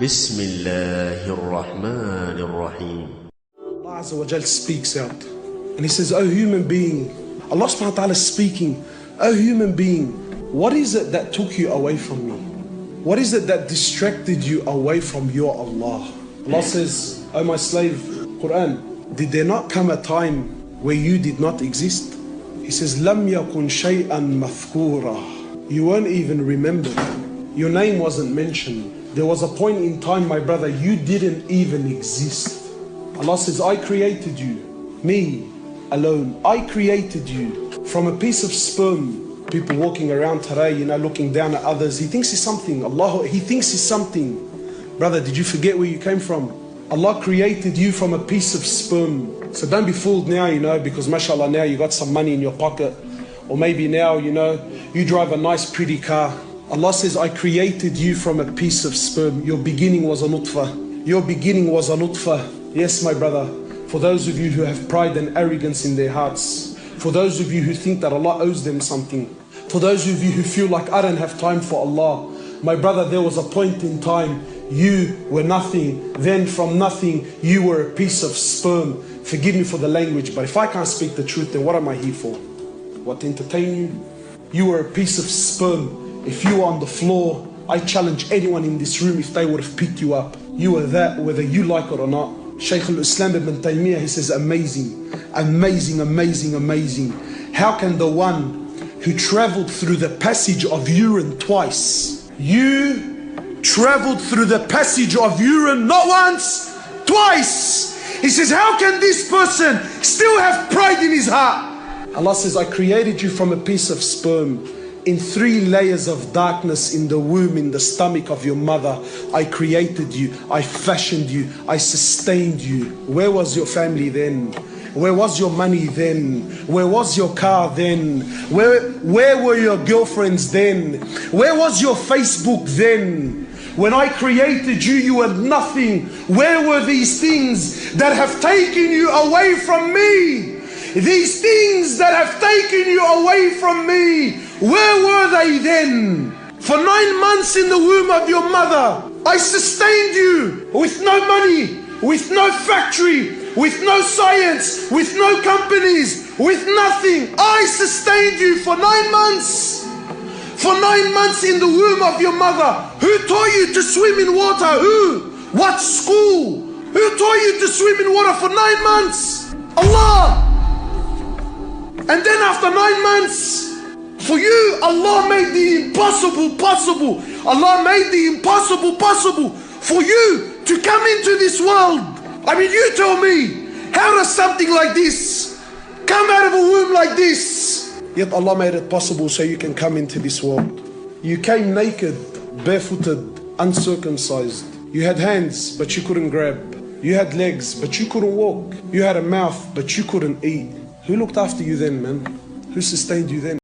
بسم الله الرحمن الرحيم. Allah Azza wa Jal speaks out and He says, "O human being," Allah subhanahu wa ta'ala is speaking, "O human being, what is it that took you away from me? What is it that distracted you away from your Allah?" Allah says, "O my slave, Quran, did there not come a time where you did not exist?" He says, "Lam yakun shay'an mathkura." You weren't even remembered. Your name wasn't mentioned. There was a point in time, my brother, you didn't even exist. Allah says, "I created you, me alone. I created you from a piece of sperm." People walking around today, looking down at others. He thinks he's something. He thinks he's something. Brother, did you forget where you came from? Allah created you from a piece of sperm. So don't be fooled now, because mashallah now you got some money in your pocket. Or maybe now, you drive a nice pretty car. Allah says, "I created you from a piece of sperm." Your beginning was a nutfah. Your beginning was a nutfah. Yes, my brother, for those of you who have pride and arrogance in their hearts, for those of you who think that Allah owes them something, for those of you who feel like I don't have time for Allah, my brother, there was a point in time you were nothing. Then from nothing, you were a piece of sperm. Forgive me for the language, but if I can't speak the truth, then what am I here for? What, to entertain you? You were a piece of sperm. If you were on the floor, I challenge anyone in this room if they would have picked you up. You were that, whether you like it or not. Shaykh al-Islam ibn Taymiyyah, he says, amazing, amazing, amazing, amazing. How can the one who traveled through the passage of urine twice, you traveled through the passage of urine not once, twice. He says, how can this person still have pride in his heart? Allah says, "I created you from a piece of sperm. In 3 layers of darkness in the womb, in the stomach of your mother, I created you, I fashioned you, I sustained you." Where was your family then? Where was your money then? Where was your car then? Where were your girlfriends then? Where was your Facebook then? When I created you, you were nothing. Where were these things that have taken you away from me? These things that have taken you away from me, where were they then? For 9 months in the womb of your mother, I sustained you with no money, with no factory, with no science, with no companies, with nothing. I sustained you for 9 months. For 9 months in the womb of your mother. Who taught you to swim in water? Who? What school? Who taught you to swim in water for 9 months? Allah. And then after 9 months, for you, Allah made the impossible possible. Allah made the impossible possible for you to come into this world. I mean, you tell me, how does something like this come out of a womb like this? Yet Allah made it possible so you can come into this world. You came naked, barefooted, uncircumcised. You had hands, but you couldn't grab. You had legs, but you couldn't walk. You had a mouth, but you couldn't eat. Who looked after you then, man? Who sustained you then?